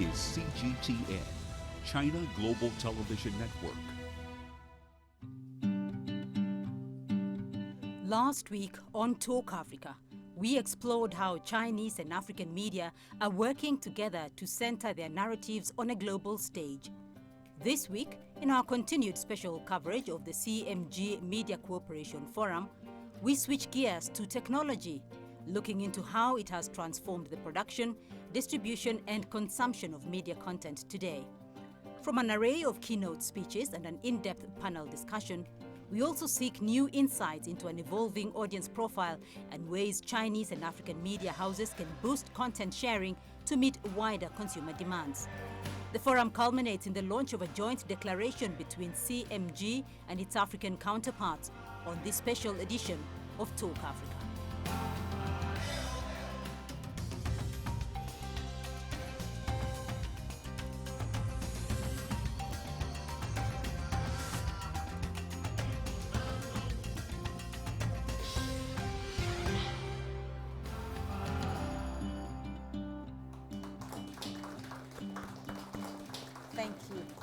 is CGTN, China Global Television Network. Last week on Talk Africa, we explored how Chinese and African media are working together to center their narratives on a global stage. This week, in our continued special coverage of the CMG Media Cooperation Forum, we switch gears to technology, looking into how it has transformed the production, distribution, and consumption of media content today. From an array of keynote speeches and an in-depth panel discussion, we also seek new insights into an evolving audience profile and ways Chinese and African media houses can boost content sharing to meet wider consumer demands. The forum culminates in the launch of a joint declaration between CMG and its African counterparts on this special edition of Talk Africa.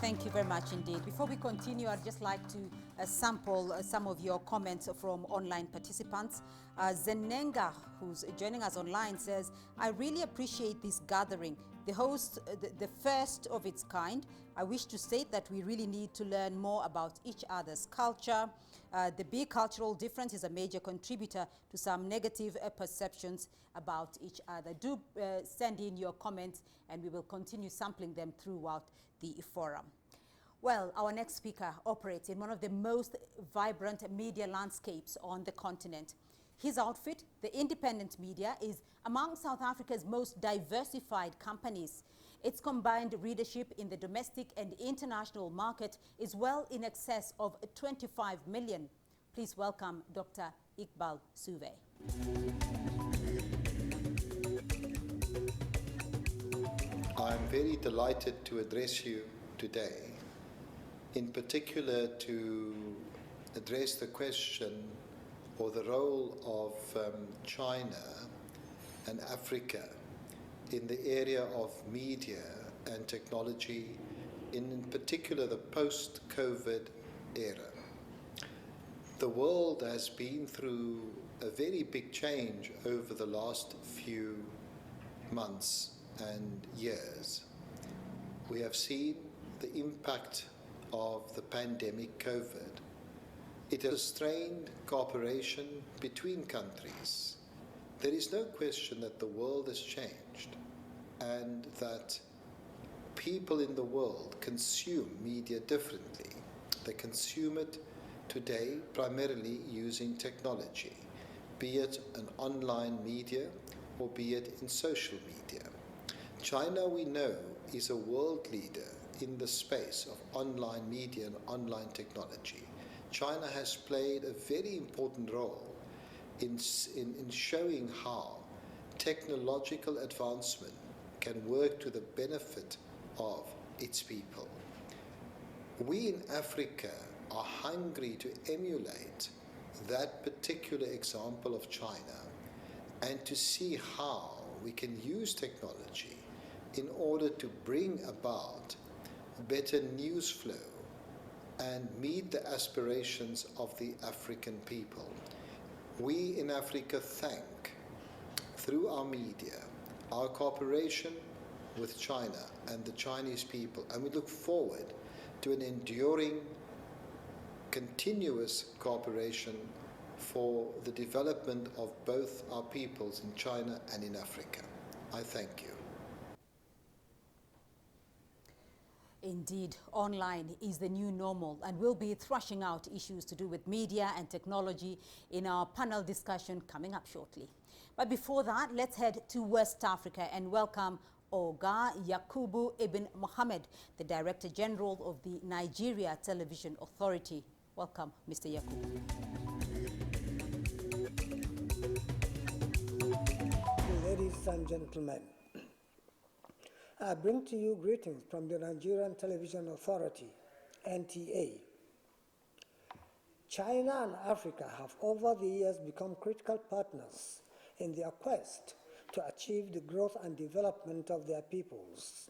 Thank you very much indeed. Before we continue, I'd just like to sample some of your comments from online participants. Zenenga, who's joining us online, says, I really appreciate this gathering. The host, the first of its kind. I wish to state that we really need to learn more about each other's culture. The big cultural difference is a major contributor to some negative perceptions about each other. Do send in your comments and we will continue sampling them throughout the forum. Well, our next speaker operates in one of the most vibrant media landscapes on the continent. His outfit, the independent media, is among South Africa's most diversified companies. Its combined readership in the domestic and international market is well in excess of 25 million. Please welcome Dr. Iqbal Suve. I'm very delighted to address you today, in particular to address the question or the role of China and Africa in the area of media and technology, in particular the post-COVID era. The world has been through a very big change over the last few months and years. We have seen the impact of the pandemic COVID. It has strained cooperation between countries. There is no question that the world has changed and that people in the world consume media differently. They consume it today primarily using technology, be it an online media or be it in social media. China, we know, is a world leader in the space of online media and online technology. China has played a very important role in showing how technological advancement can work to the benefit of its people. We in Africa are hungry to emulate that particular example of China and to see how we can use technology in order to bring about better news flow and meet the aspirations of the African people. We in Africa thank, through our media, our cooperation with China and the Chinese people, and we look forward to an enduring, continuous cooperation for the development of both our peoples in China and in Africa. I thank you. Indeed, online is the new normal, and we'll be thrashing out issues to do with media and technology in our panel discussion coming up shortly. But before that, let's head to West Africa and welcome Oga Yakubu Ibn Mohammed, the Director General of the Nigeria Television Authority. Welcome, Mr. Yakubu. Ladies and gentlemen, I bring to you greetings from the Nigerian Television Authority, NTA. China and Africa have over the years become critical partners in their quest to achieve the growth and development of their peoples.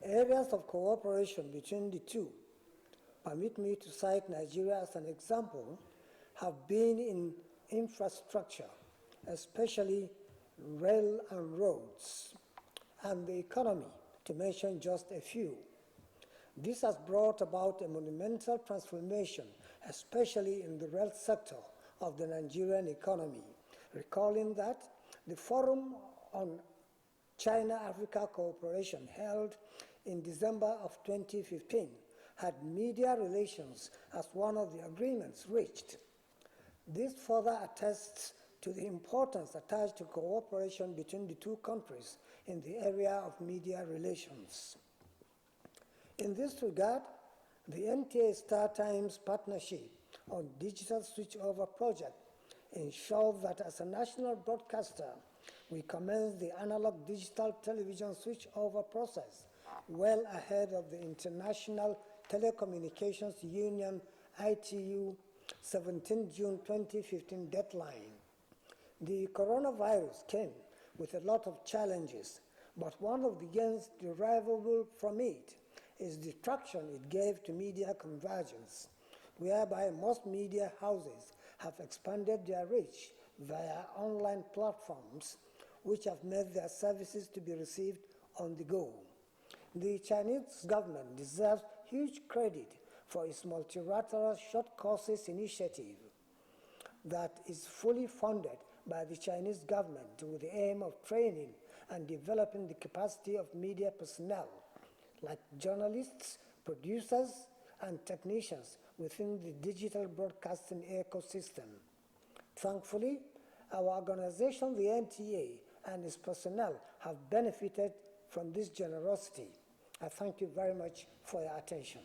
Areas of cooperation between the two, permit me to cite Nigeria as an example, have been in infrastructure, especially rail and roads, and the economy, to mention just a few. This has brought about a monumental transformation, especially in the rail sector of the Nigerian economy, recalling that the Forum on China-Africa Cooperation held in December of 2015 had media relations as one of the agreements reached. This further attests to the importance attached to cooperation between the two countries in the area of media relations. In this regard, the NTA Star Times partnership on digital switchover project ensures that as a national broadcaster, we commence the analog digital television switchover process well ahead of the International Telecommunications Union ITU 17 June 2015 deadline. The coronavirus came with a lot of challenges, but one of the gains derivable from it is the traction it gave to media convergence, whereby most media houses have expanded their reach via online platforms which have made their services to be received on the go. The Chinese government deserves huge credit for its multilateral short courses initiative that is fully funded by the Chinese government with the aim of training and developing the capacity of media personnel, like journalists, producers, and technicians within the digital broadcasting ecosystem. Thankfully, our organization, the NTA, and its personnel have benefited from this generosity. I thank you very much for your attention.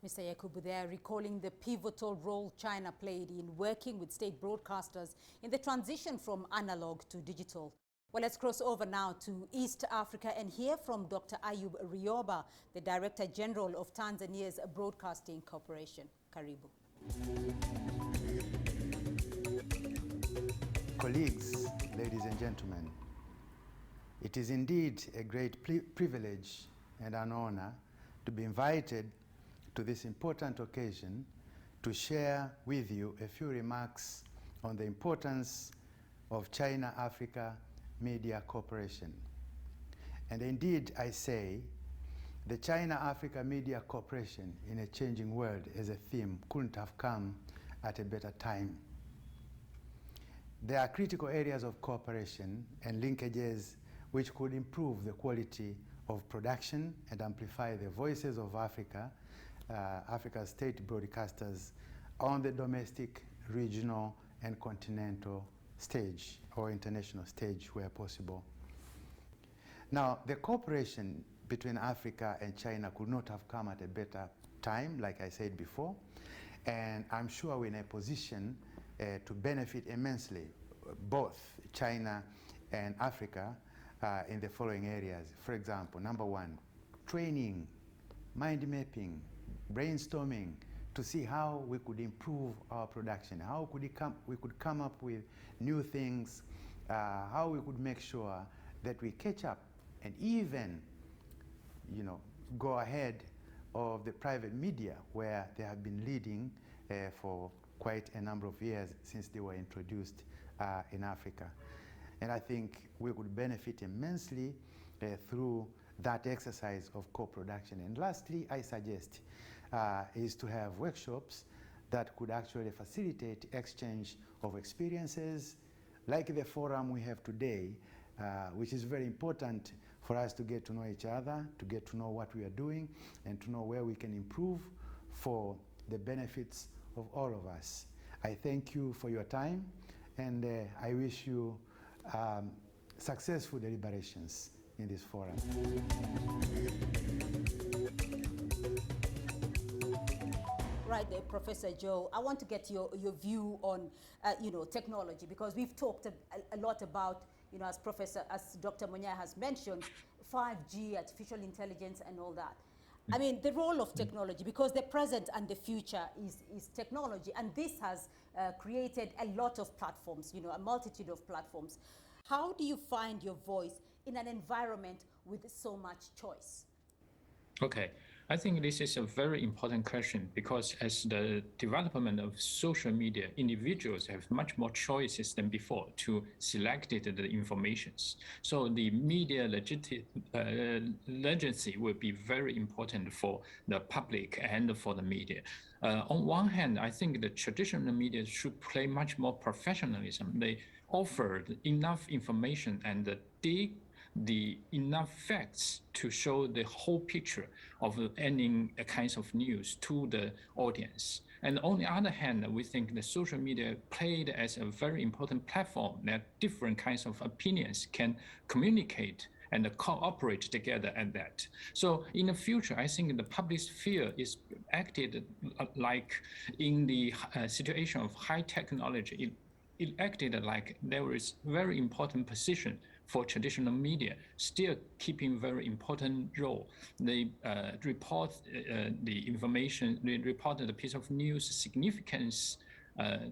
Mr. Yakubu there recalling the pivotal role China played in working with state broadcasters in the transition from analog to digital. Well, let's cross over now to East Africa and hear from Dr. Ayub Rioba, the Director General of Tanzania's Broadcasting Corporation. Karibu. Colleagues, ladies and gentlemen, it is indeed a great privilege and an honor to be invited to this important occasion to share with you a few remarks on the importance of China-Africa Media Cooperation. And indeed, I say, the China-Africa Media Cooperation in a changing world as a theme couldn't have come at a better time. There are critical areas of cooperation and linkages which could improve the quality of production and amplify the voices of Africa's state broadcasters on the domestic, regional, and continental stage or international stage where possible. Now, the cooperation between Africa and China could not have come at a better time, like I said before, and I'm sure we're in a position to benefit immensely, both China and Africa, in the following areas. For example, number one, training, mind mapping, brainstorming to see how we could improve our production, how we could come up with new things, how we could make sure that we catch up and even, go ahead of the private media where they have been leading for quite a number of years since they were introduced in Africa. And I think we could benefit immensely through that exercise of co-production. And lastly, I suggest is to have workshops that could actually facilitate exchange of experiences, like the forum we have today, which is very important for us to get to know each other, to get to know what we are doing, and to know where we can improve for the benefits of all of us. I thank you for your time, and I wish you successful deliberations in this forum. Right there, Professor Joe, I want to get your view on, technology, because we've talked a lot about, as Dr. Munya has mentioned, 5G, artificial intelligence and all that. I mean, the role of technology, because the present and the future is technology, and this has created a lot of platforms, a multitude of platforms. How do you find your voice in an environment with so much choice? Okay, I think this is a very important question because as the development of social media, individuals have much more choices than before to select the informations. So the media legitimacy will be very important for the public and for the media. On one hand, I think the traditional media should play much more professionalism. They offered enough information and the enough facts to show the whole picture of any kinds of news to the audience. And on the other hand, we think the social media played as a very important platform that different kinds of opinions can communicate and cooperate together at that. So in the future, I think the public sphere is acted like in the situation of high technology. It acted like there is very important position for traditional media, still keeping very important role. They report the information, they report the piece of news significance,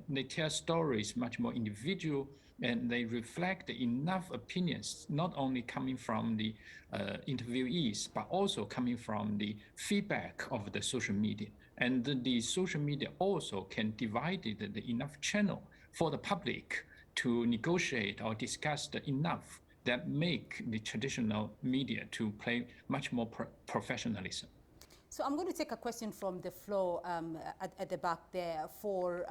they tell stories much more individual, and they reflect enough opinions, not only coming from the interviewees, but also coming from the feedback of the social media. And the social media also can divide the enough channel for the public to negotiate or discuss the enough that make the traditional media to play much more professionalism. So I'm going to take a question from the floor at the back there for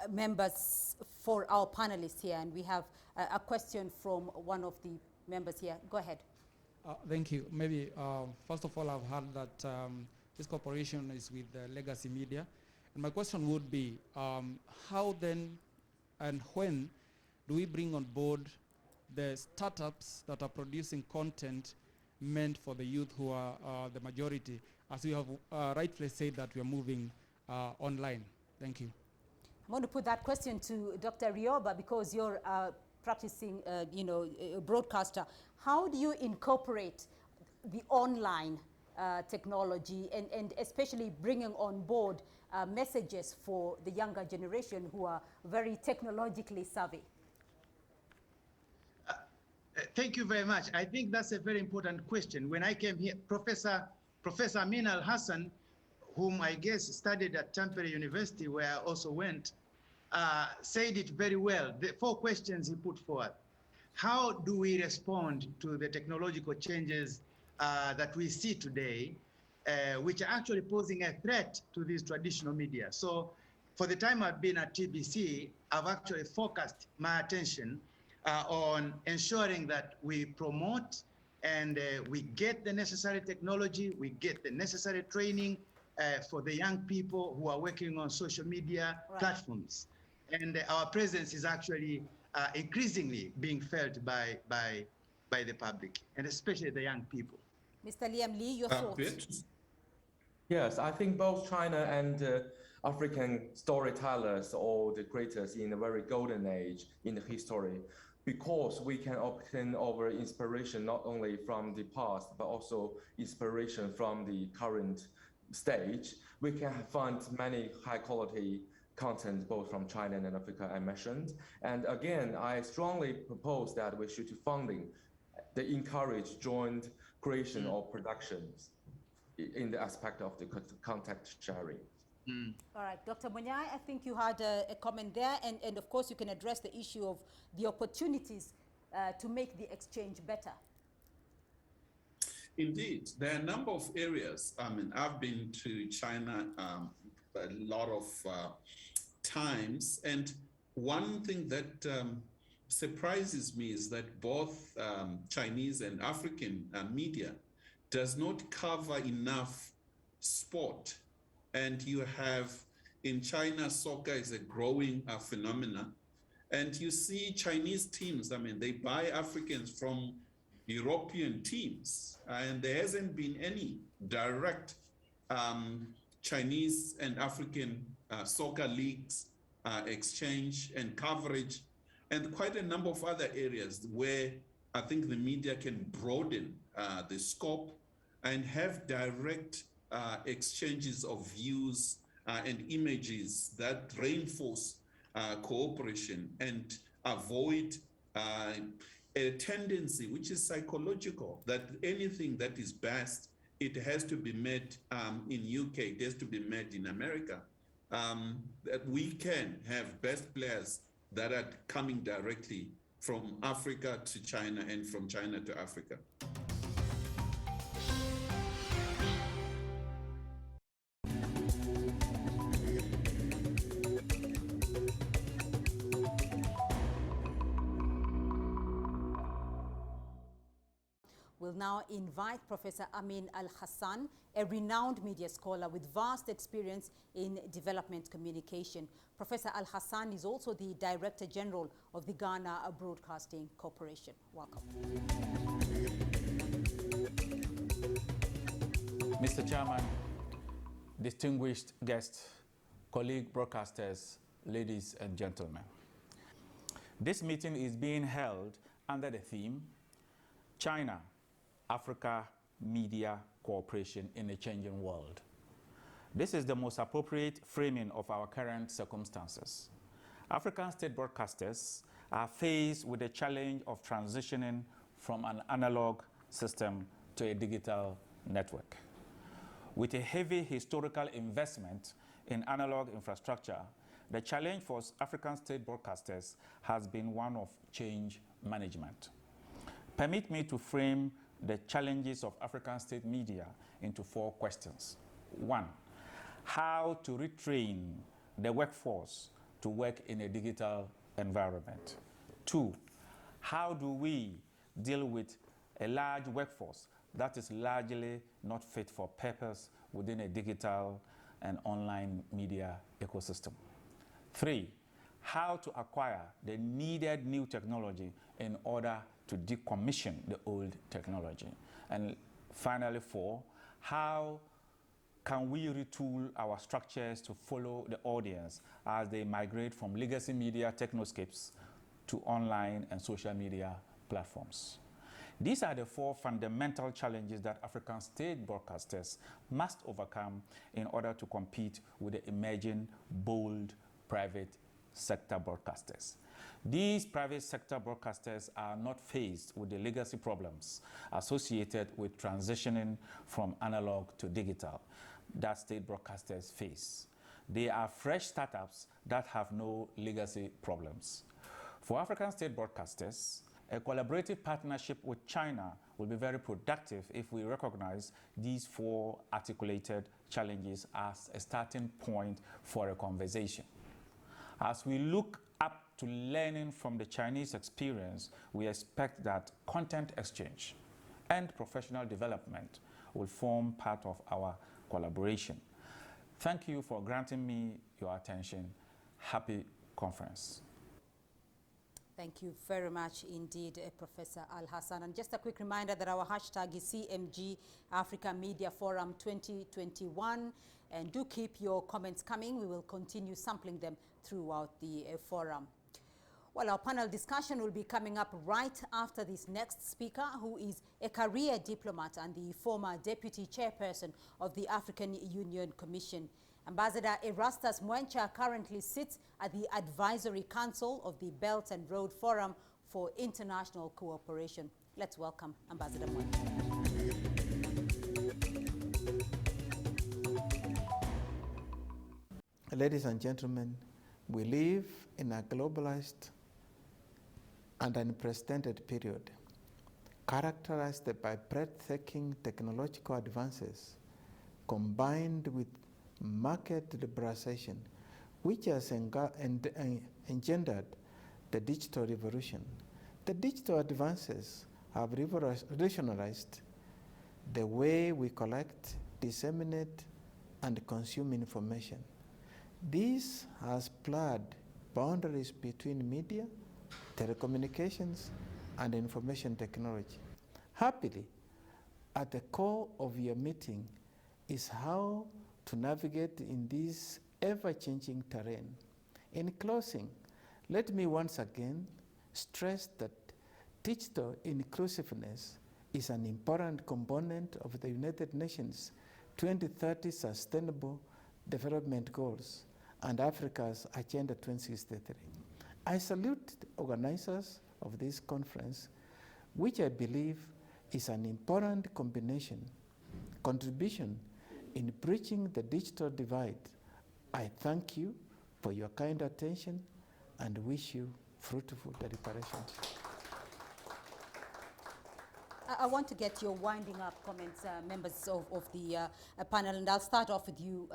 members, for our panelists here. And we have a question from one of the members here. Go ahead. Thank you. Maybe, first of all, I've heard that this cooperation is with Legacy Media. And my question would be, how then and when do we bring on board the startups that are producing content meant for the youth who are the majority, as you have rightfully said that we are moving online? Thank you. I'm going to put that question to Dr. Rioba because you're practicing, broadcaster. How do you incorporate the online technology and especially bringing on board messages for the younger generation who are very technologically savvy? Thank you very much. I think that's a very important question. When I came here, Professor Amin Al-Hassan, whom I guess studied at Tampere University, where I also went, said it very well. The 4 questions he put forward. How do we respond to the technological changes that we see today, which are actually posing a threat to these traditional media? So for the time I've been at TBC, I've actually focused my attention on ensuring that we promote and we get the necessary technology, we get the necessary training for the young people who are working on social media platforms. And our presence is actually increasingly being felt by the public, and especially the young people. Mr. Liam Lee, your thoughts? Yes, I think both China and African storytellers or the creators in a very golden age in the history, because we can obtain our inspiration not only from the past, but also inspiration from the current stage. We can find many high quality content both from China and Africa I mentioned. And again, I strongly propose that we should funding the encourage joint creation or productions in the aspect of the content sharing. All right, Dr. Munyai, I think you had a comment there, and of course you can address the issue of the opportunities to make the exchange better. Indeed, there are a number of areas. I mean, I've been to China a lot of times, and one thing that surprises me is that both Chinese and African media does not cover enough sport. And you have, in China, soccer is a growing phenomenon. And you see Chinese teams, I mean, they buy Africans from European teams. And there hasn't been any direct Chinese and African soccer leagues exchange and coverage, and quite a number of other areas where I think the media can broaden the scope and have direct exchanges of views and images that reinforce cooperation and avoid a tendency, which is psychological, that anything that is best, it has to be made in UK, it has to be made in America. That we can have best players that are coming directly from Africa to China and from China to Africa. We'll now invite Professor Amin Al-Hassan, a renowned media scholar with vast experience in development communication. Professor Al-Hassan is also the Director General of the Ghana Broadcasting Corporation. Welcome. Mr. Chairman, distinguished guests, colleague broadcasters, ladies and gentlemen. This meeting is being held under the theme, China, Africa Media Cooperation in a Changing World. This is the most appropriate framing of our current circumstances. African state broadcasters are faced with the challenge of transitioning from an analog system to a digital network. With a heavy historical investment in analog infrastructure, the challenge for African state broadcasters has been one of change management. Permit me to frame the challenges of African state media into 4 questions. 1, how to retrain the workforce to work in a digital environment. 2, how do we deal with a large workforce that is largely not fit for purpose within a digital and online media ecosystem. 3, how to acquire the needed new technology in order to decommission the old technology. And finally, 4, how can we retool our structures to follow the audience as they migrate from legacy media technoscapes to online and social media platforms. These are the 4 fundamental challenges that African state broadcasters must overcome in order to compete with the emerging, bold, private sector broadcasters. These private sector broadcasters are not faced with the legacy problems associated with transitioning from analog to digital that state broadcasters face. They are fresh startups that have no legacy problems. For African state broadcasters, a collaborative partnership with China will be very productive if we recognize these 4 articulated challenges as a starting point for a conversation. As we look up to learning from the Chinese experience, we expect that content exchange and professional development will form part of our collaboration. Thank you for granting me your attention. Happy conference. Thank you very much indeed, Professor Al-Hassan. And just a quick reminder that our hashtag is CMG Africa Media Forum 2021. And do keep your comments coming. We will continue sampling them throughout the forum. Well, our panel discussion will be coming up right after this next speaker, who is a career diplomat and the former deputy chairperson of the African Union Commission. Ambassador Erastus Mwencha currently sits at the Advisory Council of the Belt and Road Forum for International Cooperation. Let's welcome Ambassador Mwencha. Ladies and gentlemen, we live in a globalized and unprecedented period, characterized by breathtaking technological advances combined with market liberalization, which has engendered the digital revolution. The digital advances have revolutionized the way we collect, disseminate, and consume information. This has blurred boundaries between media, telecommunications, and information technology. Happily, at the core of your meeting is how to navigate in this ever-changing terrain. In closing, let me once again stress that digital inclusiveness is an important component of the United Nations 2030 Sustainable Development Goals and Africa's Agenda 2063. I salute the organizers of this conference which I believe is an important contribution in bridging the digital divide. I thank you for your kind attention and wish you fruitful deliberations. I want to get your winding up comments, members of the panel, and I'll start off with you,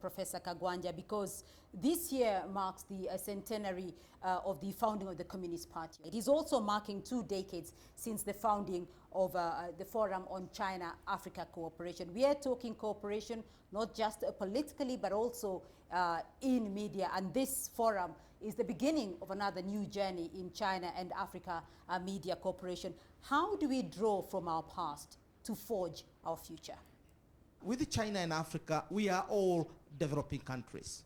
Professor Kagwanja, because this year marks the centenary of the founding of the Communist Party. It is also marking 2 decades since the founding of the Forum on China-Africa Cooperation. We are talking cooperation not just politically, but also in media, and this forum is the beginning of another new journey in China and Africa media cooperation. How do we draw from our past to forge our future? With China and Africa, we are all developing countries.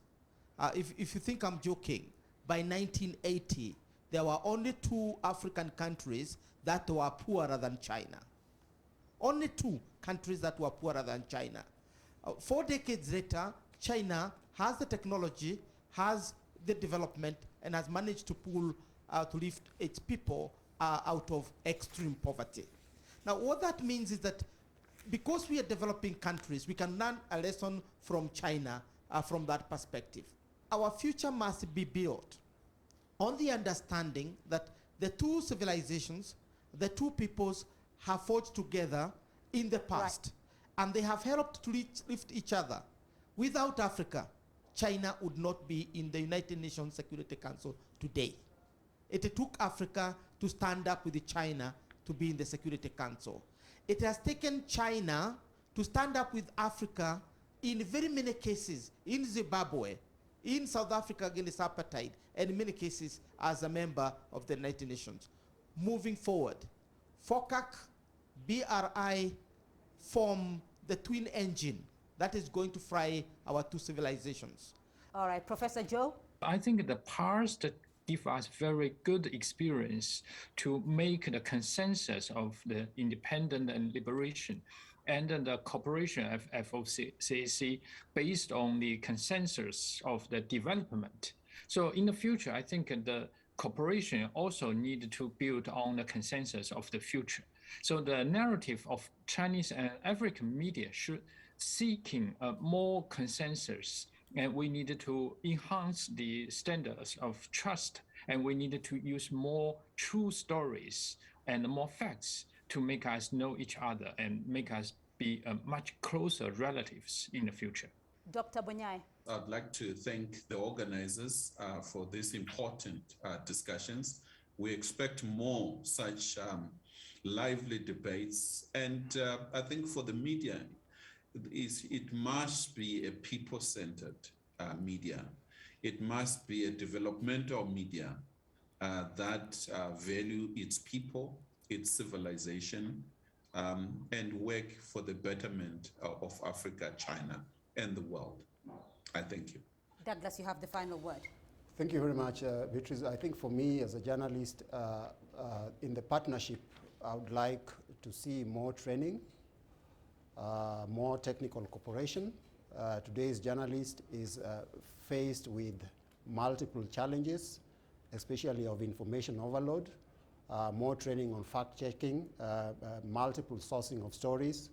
If you think I'm joking, by 1980, there were only 2 African countries that were poorer than China. Only 2 countries that were poorer than China. 4 decades later, China has the technology, has the development, and has managed to to lift its people out of extreme poverty. Now, what that means is that because we are developing countries, we can learn a lesson from China from that perspective. Our future must be built on the understanding that the 2 civilizations, the 2 peoples have forged together in the past, and they have helped to lift each other. Without Africa, China would not be in the United Nations Security Council today. It took Africa to stand up with China to be in the Security Council. It has taken China to stand up with Africa in very many cases, in Zimbabwe, in South Africa against apartheid, and in many cases as a member of the United Nations. Moving forward, FOCAC, BRI form the twin engine that is going to fry our 2 civilizations. All right, Professor Joe? I think the past give us very good experience to make the consensus of the independence and liberation and then the cooperation of FOCAC based on the consensus of the development. So in the future, I think the cooperation also need to build on the consensus of the future. So the narrative of Chinese and African media should seeking more consensus, and we need to enhance the standards of trust, and we need to use more true stories and more facts to make us know each other and make us be much closer relatives in the future. Dr. Bonyai. I'd like to thank the organizers for these important discussions. We expect more such lively debates, and I think for the media, it must be a people-centered media. It must be a developmental media that value its people, its civilization, and work for the betterment of Africa, China, and the world. I thank you. Douglas, you have the final word. Thank you very much, Beatrice. I think for me as a journalist, in the partnership, I would like to see more training, more technical cooperation. Today's journalist is faced with multiple challenges, especially of information overload, more training on fact-checking, multiple sourcing of stories,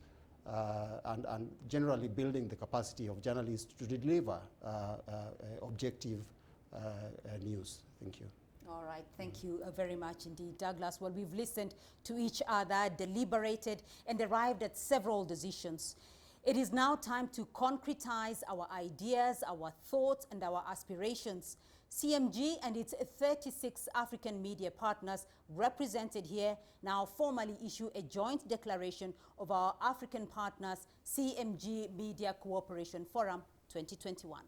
and generally building the capacity of journalists to deliver objective news. Thank you. All right, thank you very much indeed, Douglas. Well, we've listened to each other, deliberated, and arrived at several decisions. It is now time to concretize our ideas, our thoughts, and our aspirations. CMG and its 36 African media partners represented here now formally issue a joint declaration of our African partners, CMG Media Cooperation Forum 2021.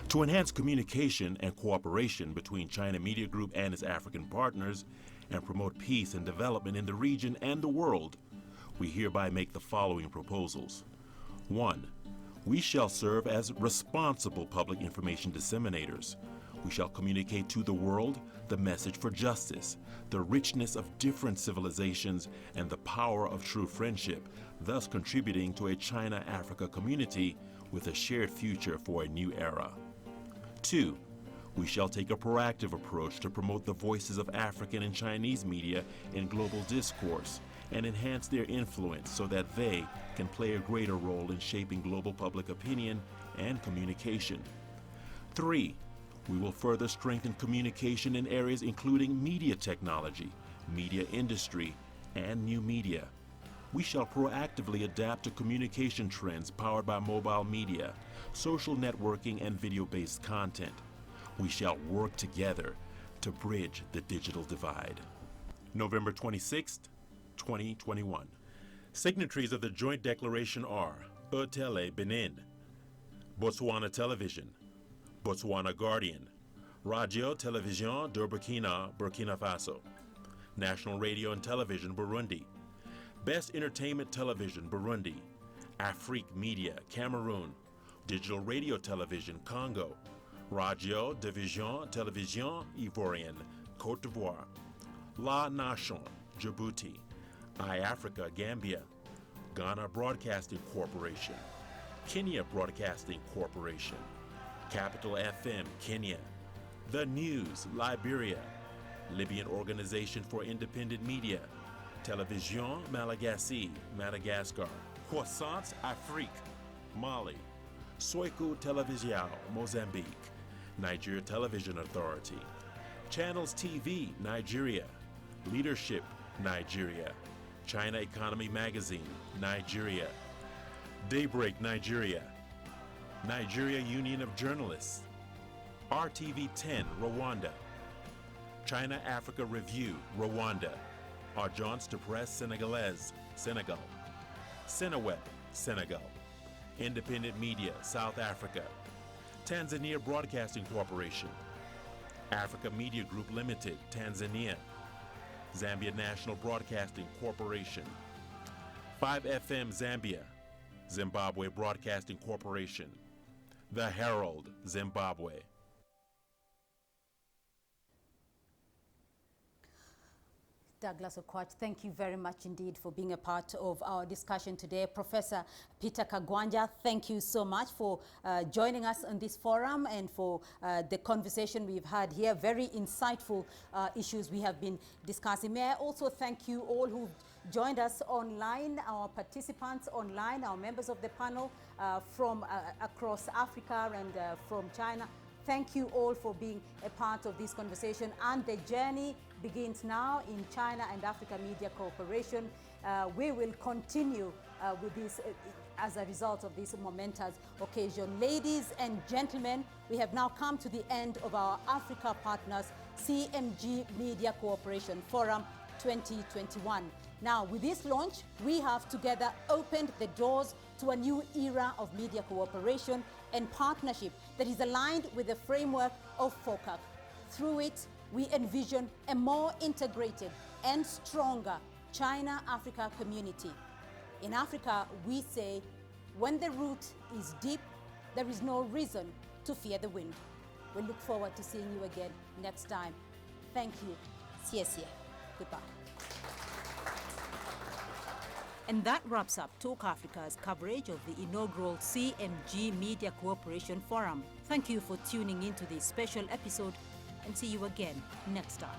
To enhance communication and cooperation between China Media Group and its African partners and promote peace and development in the region and the world, we hereby make the following proposals. 1. We shall serve as responsible public information disseminators. We shall communicate to the world the message for justice, the richness of different civilizations, and the power of true friendship, thus contributing to a China-Africa community with a shared future for a new era. 2. We shall take a proactive approach to promote the voices of African and Chinese media in global discourse and enhance their influence so that they can play a greater role in shaping global public opinion and communication. 3, we will further strengthen communication in areas including media technology, media industry, and new media. We shall proactively adapt to communication trends powered by mobile media, social networking, and video-based content. We shall work together to bridge the digital divide. November 26th, 2021. Signatories of the joint declaration are Tele Benin, Botswana Television, Botswana Guardian, Radio Television de Burkina, Burkina Faso, National Radio and Television Burundi, Best Entertainment Television Burundi, Afrique Media Cameroon, Digital Radio Television Congo, Radio Division Television Ivoirienne Côte d'Ivoire, La Nation Djibouti, iAfrica Gambia, Ghana Broadcasting Corporation, Kenya Broadcasting Corporation, Capital FM Kenya, The News Liberia, Libyan Organization for Independent Media, Television Malagasy Madagascar, Croissance Afrique Mali, Soiku Televisião Mozambique, Nigeria Television Authority, Channels TV Nigeria, Leadership Nigeria, China Economy Magazine Nigeria, Daybreak Nigeria, Nigeria Union of Journalists, RTV 10 Rwanda, China Africa Review Rwanda, Agence de Presse Sénégalaise Senegal, Seneweb Senegal, Independent Media South Africa, Tanzania Broadcasting Corporation, Africa Media Group Limited Tanzania, Zambia National Broadcasting Corporation, 5FM Zambia, Zimbabwe Broadcasting Corporation, The Herald Zimbabwe. Douglas Okwach, thank you very much indeed for being a part of our discussion today. Professor Peter Kagwanja, thank you so much for joining us on this forum and for the conversation we've had here. Very insightful issues we have been discussing. May I also thank you all who've joined us online, our participants online, our members of the panel from across Africa and from China. Thank you all for being a part of this conversation, and the journey begins now in China and Africa Media Cooperation. We will continue with this as a result of this momentous occasion. Ladies and gentlemen, we have now come to the end of our Africa Partners CMG Media Cooperation Forum 2021. Now, with this launch, we have together opened the doors to a new era of media cooperation and partnership that is aligned with the framework of FOCAC. Through it, we envision a more integrated and stronger China-Africa community. In Africa, we say, when the root is deep, there is no reason to fear the wind. We look forward to seeing you again next time. Thank you. CSA. Goodbye. And that wraps up Talk Africa's coverage of the inaugural CMG Media Cooperation Forum. Thank you for tuning into this special episode, and see you again next time.